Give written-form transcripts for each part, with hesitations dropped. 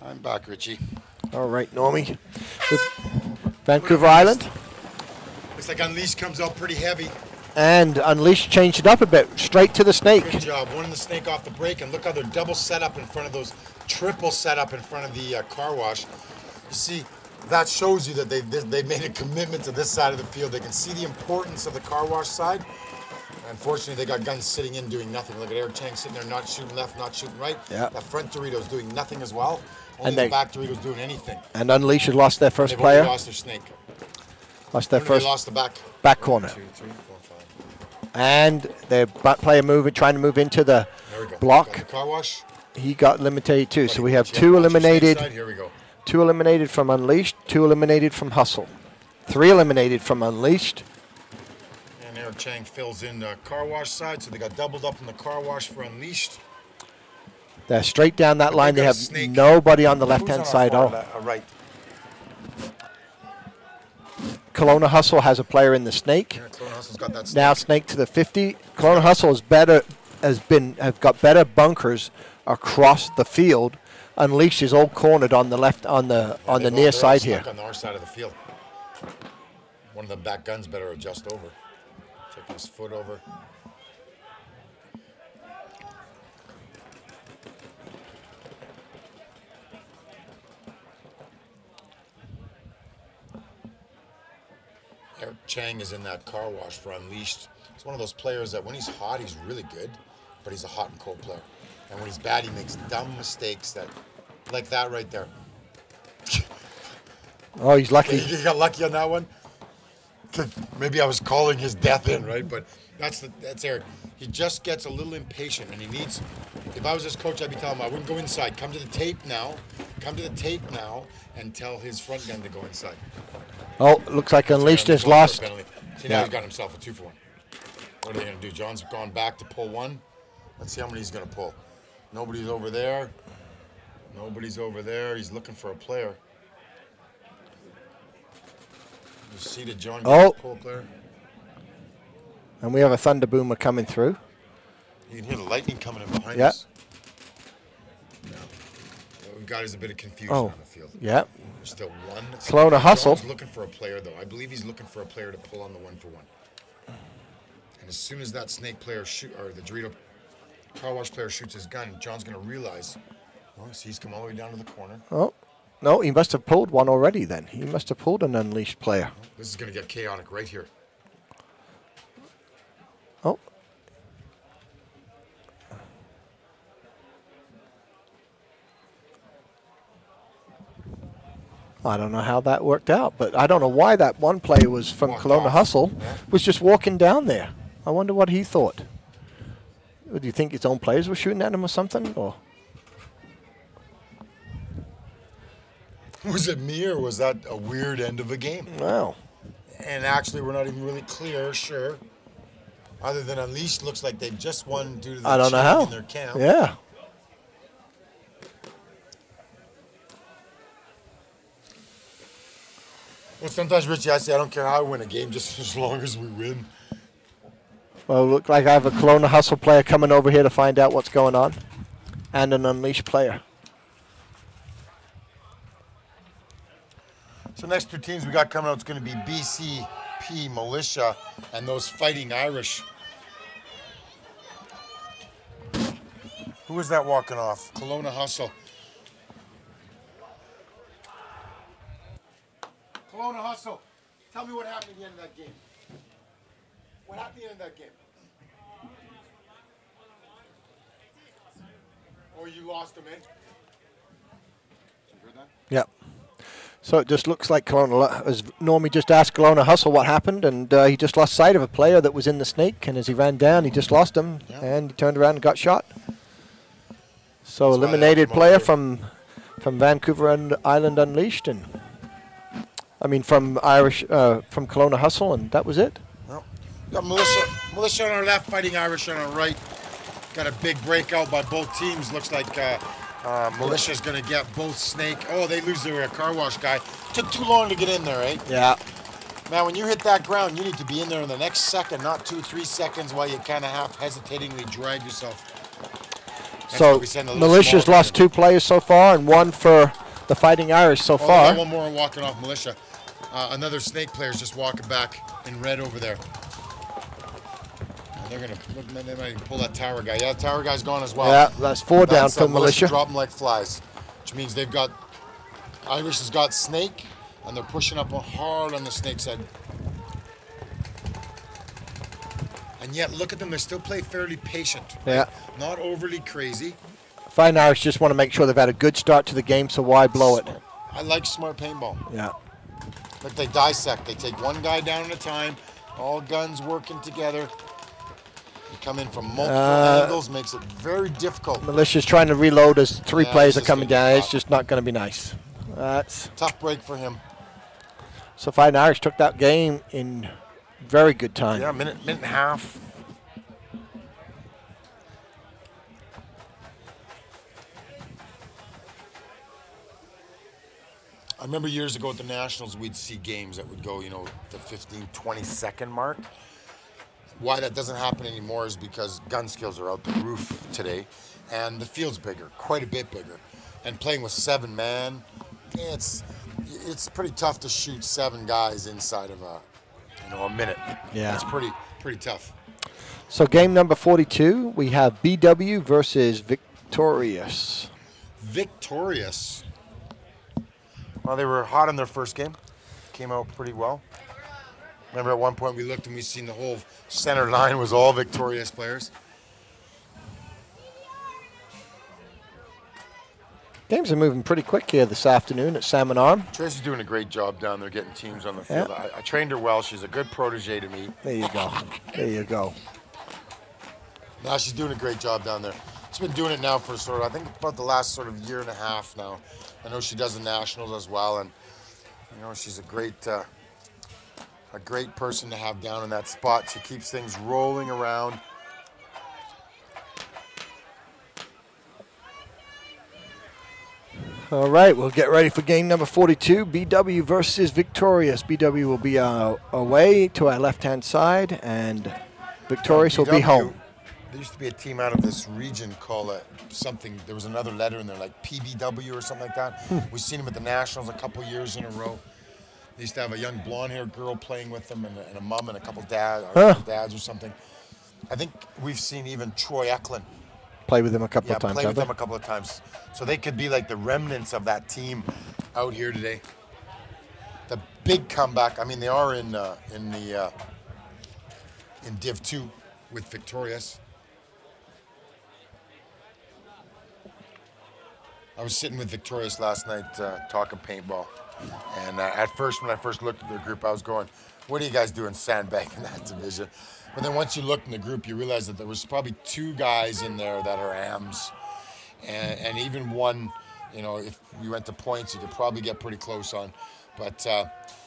I'm back, Richie. All right, Normie. With Vancouver Island. Looks like Unleashed comes out pretty heavy. And Unleashed changed it up a bit, straight to the snake. Good job. One in the snake off the break, and look how they're double set up in front of those, triple set up in front of the car wash. You see, that shows you that they made a commitment to this side of the field. They can see the importance of the car wash side. Unfortunately, they got guns sitting in doing nothing. Look at Eric Chang sitting there, not shooting left, not shooting right. Yeah. That front Doritos doing nothing as well. Only the back Doritos doing anything. And Unleashed has lost their first player. They've lost their snake. Lost their first. They lost the back corner. 1, 2, 3, 4, 5. And their back player trying to move into the block. Got the car wash. He got eliminated too. So we have 2 eliminated. Here we go. 2 eliminated from Unleashed, 2 eliminated from Hustle. 3 eliminated from Unleashed. And Eric Chang fills in the car wash side, so they got doubled up in the car wash for Unleashed. They're straight down that line. They have nobody on the left-hand side. Right. Kelowna Hustle has a player in the snake. Yeah, Kelowna Hustle's got that snake. Now snake to the 50. Kelowna Hustle have got better bunkers across the field. Unleashed is all cornered on the left, on the near side here. On our side of the field. One of the back guns better adjust over. Check his foot over. Eric Chang is in that car wash for Unleashed. He's one of those players that when he's hot, he's really good, but he's a hot and cold player. And when he's bad, he makes dumb mistakes like that right there. Oh, he's lucky. You got lucky on that one. Maybe I was calling his death in, right? But that's Eric. He just gets a little impatient, and he needs. If I was his coach, I'd be telling him I wouldn't go inside. Come to the tape now. Come to the tape now, and tell his front gun to go inside. Oh, looks like Unleashed has lost. See, now he's got himself a 2-for-1. What are they going to do? John's gone back to pull 1. Let's see how many he's going to pull. Nobody's over there. Nobody's over there. He's looking for a player. You see that John pull a player? And we have a Thunder Boomer coming through. You can hear the lightning coming in behind us. No. What we've got is a bit of confusion on the field. Yeah. There's still 1. Kelowna Hustle. John's looking for a player, though. I believe he's looking for a player to pull on the 1-for-1. And as soon as that snake player or the Dorito car wash player shoots his gun, John's going to realize, well, see, he's come all the way down to the corner. Oh, no, he must have pulled one already then. He must have pulled an Unleashed player. This is going to get chaotic right here. Oh. I don't know how that worked out, but I don't know why that one player was from Kelowna Hustle was just walking down there. I wonder what he thought. Do you think his own players were shooting at him or something? Or was it me, or was that a weird end of a game? Wow. And actually, we're not even really clear, sure. Other than Unleashed looks like they just won due to the change in their camp. Yeah. Well, sometimes, Richie, I say I don't care how I win a game, just as long as we win. Well, look like I have a Kelowna Hustle player coming over here to find out what's going on. And an Unleashed player. So next 2 teams we got coming out is going to be BCP Militia and those Fighting Irish. Who is that walking off? Kelowna Hustle. Kelowna Hustle. Tell me what happened at the end of that game. What happened at the end of that game? Oh, you lost him, eh? Did you hear that? Yep. So it just looks like Kelowna, as Normie just asked Kelowna Hustle what happened, and he just lost sight of a player that was in the snake, and as he ran down, he just lost him, and he turned around and got shot. So that's eliminated player from Vancouver Island Unleashed, and I mean from Kelowna Hustle, and that was it. Well, got Militia on our left, Fighting Irish on our right. Got a big breakout by both teams. Looks like Militia's going to get both snake. Oh, they lose their car wash guy. Took too long to get in there, eh? Yeah. Man, when you hit that ground, you need to be in there in the next second, not 2-3 seconds while you kind of half hesitatingly drag yourself. So Militia's lost 2 players so far and 1 for the Fighting Irish so far. One more walking off Militia. Another Snake player's just walking back in red over there. And they're gonna they might pull that tower guy. Yeah, the tower guy's gone as well. Yeah, that's 4 down for Militia. Drop them like flies, which means they've got Irish has got Snake, and they're pushing up hard on the Snake side. And yet, look at them. They still play fairly patient. Right? Yeah. Not overly crazy. Fighting Irish just want to make sure they've had a good start to the game, so why blow it? I like smart paintball. Yeah. Like they dissect. They take one guy down at a time. All guns working together. You come in from multiple angles, makes it very difficult. Militia's trying to reload as 3 players are coming down. It's just not going to be nice. That's tough break for him. So Fighting Irish took that game in very good time. Yeah, minute and a half. I remember years ago at the Nationals, we'd see games that would go, you know, the 15, 20-second mark. Why that doesn't happen anymore is because gun skills are out the roof today, and the field's bigger, quite a bit bigger. And playing with 7 man, it's pretty tough to shoot 7 guys inside of a minute. Yeah, it's pretty tough. So game number 42, we have BW versus Victorious. Victorious. Well, they were hot in their first game. Came out pretty well. Remember at one point we looked and we seen the whole center line was all Victorious players. Games are moving pretty quick here this afternoon at Salmon Arm. Tracy's doing a great job down there getting teams on the field. Yeah. I trained her well. She's a good protege to me. There you go. There you go. Now she's doing a great job down there. She's been doing it now for sort of, I think, about the last sort of year and a half now. I know she does the Nationals as well, and you know she's a great person to have down in that spot. She keeps things rolling around. All right, we'll get ready for game number 42, BW versus Victorious. BW will be away to our left-hand side, and Victorious will be home. There used to be a team out of this region called something, there was another letter in there, like PBW or something like that. We've seen them at the Nationals a couple years in a row. They used to have a young blonde-haired girl playing with them, and a mom and a couple dads or something. I think we've seen even Troy Eklund play with them a couple of times. Play with them a couple of times. So they could be like the remnants of that team out here today. The big comeback. I mean, they are in Div 2 with Victorious. I was sitting with Victorious last night talking paintball, and at first, when I first looked at their group, I was going, "What are you guys doing sandbagging that division?" But then once you look in the group, you realize that there was probably 2 guys in there that are AMs, and even one, you know, if we went to points, you could probably get pretty close on. But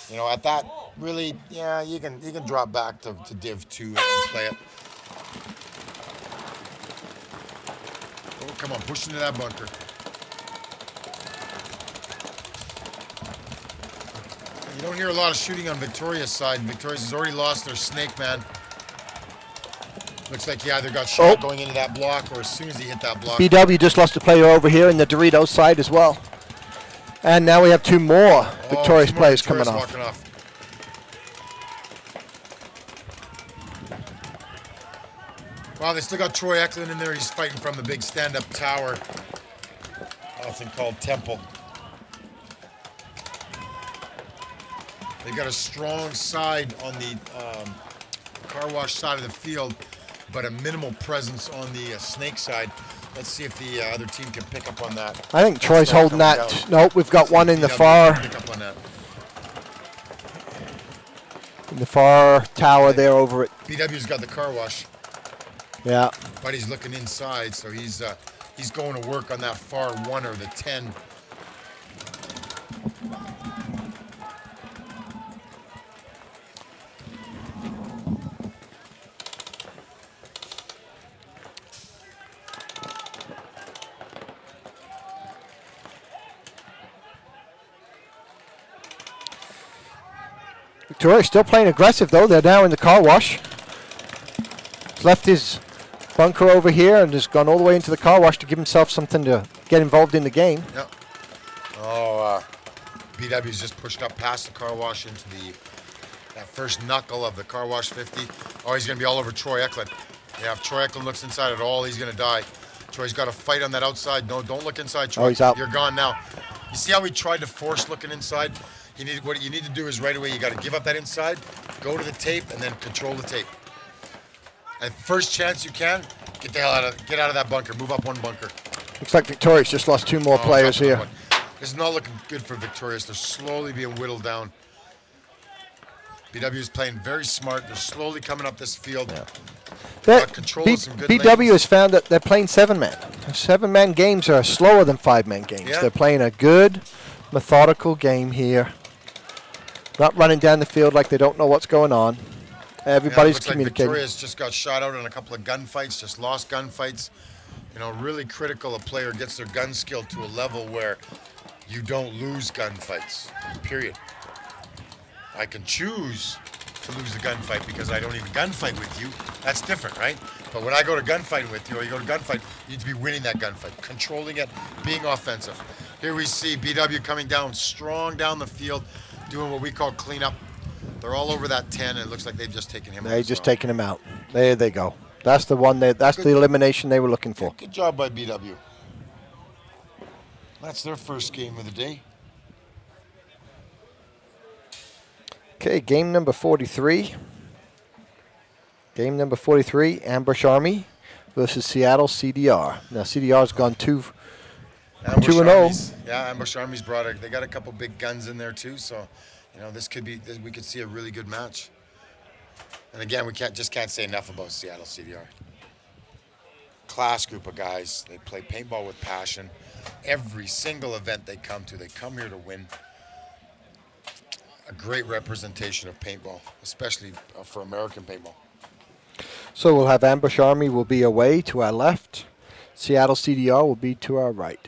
you know, at that, really, yeah, you can drop back to Div 2 and play it. Oh, come on, push into that bunker. You don't hear a lot of shooting on Victoria's side. Victoria's has already lost their Snake man. Looks like he either got shot going into that block, or as soon as he hit that block. BW just lost a player over here in the Doritos side as well. And now we have 2 more Victorious players coming off. Wow, they still got Troy Eklund in there. He's fighting from the big stand-up tower, often called Temple. They got a strong side on the car wash side of the field, but a minimal presence on the Snake side. Let's see if the other team can pick up on that. I think Troy's holding that. Nope, we've got one in the far. Pick up on that. In the far tower there over it. BW's got the car wash. Yeah. But he's looking inside, so he's going to work on that far 1 or the 10. Victoria still playing aggressive though. They're now in the car wash. He's left his bunker over here and has gone all the way into the car wash to give himself something to get involved in the game. Yep. Oh, BW's just pushed up past the car wash into that first knuckle of the car wash 50. Oh, he's going to be all over Troy Eklund. Yeah, if Troy Eklund looks inside at all, he's going to die. Troy's got to fight on that outside. No, don't look inside, Troy. Oh, he's out. You're gone now. You see how he tried to force looking inside? What you need to do is right away, you got to give up that inside, go to the tape, and then control the tape. And first chance you can, get out of that bunker. Move up one bunker. Looks like Victorious just lost 2 more players here. This is not looking good for Victorious. They're slowly being whittled down. BW is playing very smart. They're slowly coming up this field. Yeah. BW lanes. Has found that they're playing 7-man. 7-man games are slower than 5-man games. Yeah. They're playing a good, methodical game here. Not running down the field like they don't know what's going on. Everybody's communicating. Like Victorious just got shot out in a couple of gunfights, just lost gunfights. You know, really critical a player gets their gun skill to a level where you don't lose gunfights, period. I can choose to lose the gunfight because I don't even gunfight with you. That's different, right? But when I go to gunfighting with you, or you go to gunfight, you need to be winning that gunfight, controlling it, being offensive. Here we see BW coming down strong down the field, doing what we call cleanup. They're all over that 10, and it looks like they've just taken him out. They've just taken him out. There they go. That's the one. That's the elimination they were looking for. Good job by BW. That's their first game of the day. Okay, game number 43. Game number 43, Ambush Army versus Seattle CDR. Now CDR's gone 2-0. Yeah, Ambush Army's they got a couple big guns in there too, so you know we could see a really good match. And again, we just can't say enough about Seattle CDR. Class group of guys. They play paintball with passion. Every single event they come to, they come here to win. A great representation of paintball, especially for American paintball. So we'll have Ambush Army will be away to our left. Seattle CDR will be to our right.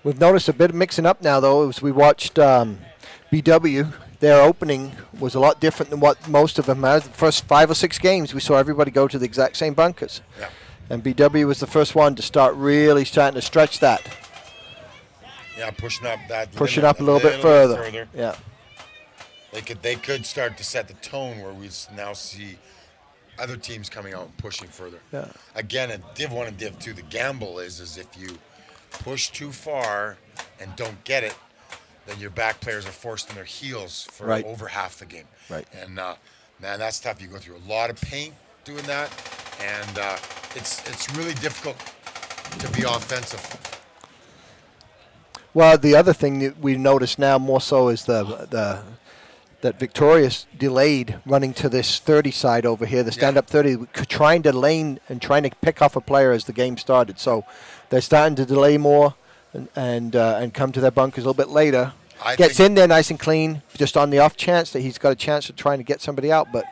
We've noticed a bit of mixing up now, though, as we watched BW. Their opening was a lot different than what most of them had. The first 5 or 6 games, we saw everybody go to the exact same bunkers. Yeah. And BW was the first one to start really starting to stretch that. Yeah, pushing up that. Pushing up a little bit further. Yeah. They could start to set the tone where we now see other teams coming out and pushing further. Yeah. Again, in Div 1 and Div 2, the gamble is if you push too far and don't get it, then your back players are forced on their heels for over half the game. Right. And man, that's tough. You go through a lot of paint doing that, and it's really difficult to be offensive. Well, the other thing that we notice now more so is that Victorious delayed running to this 30 side over here, the stand-up 30, trying to lane and trying to pick off a player as the game started. So they're starting to delay more and come to their bunkers a little bit later. Gets in there nice and clean, just on the off chance that he's got a chance of trying to get somebody out. But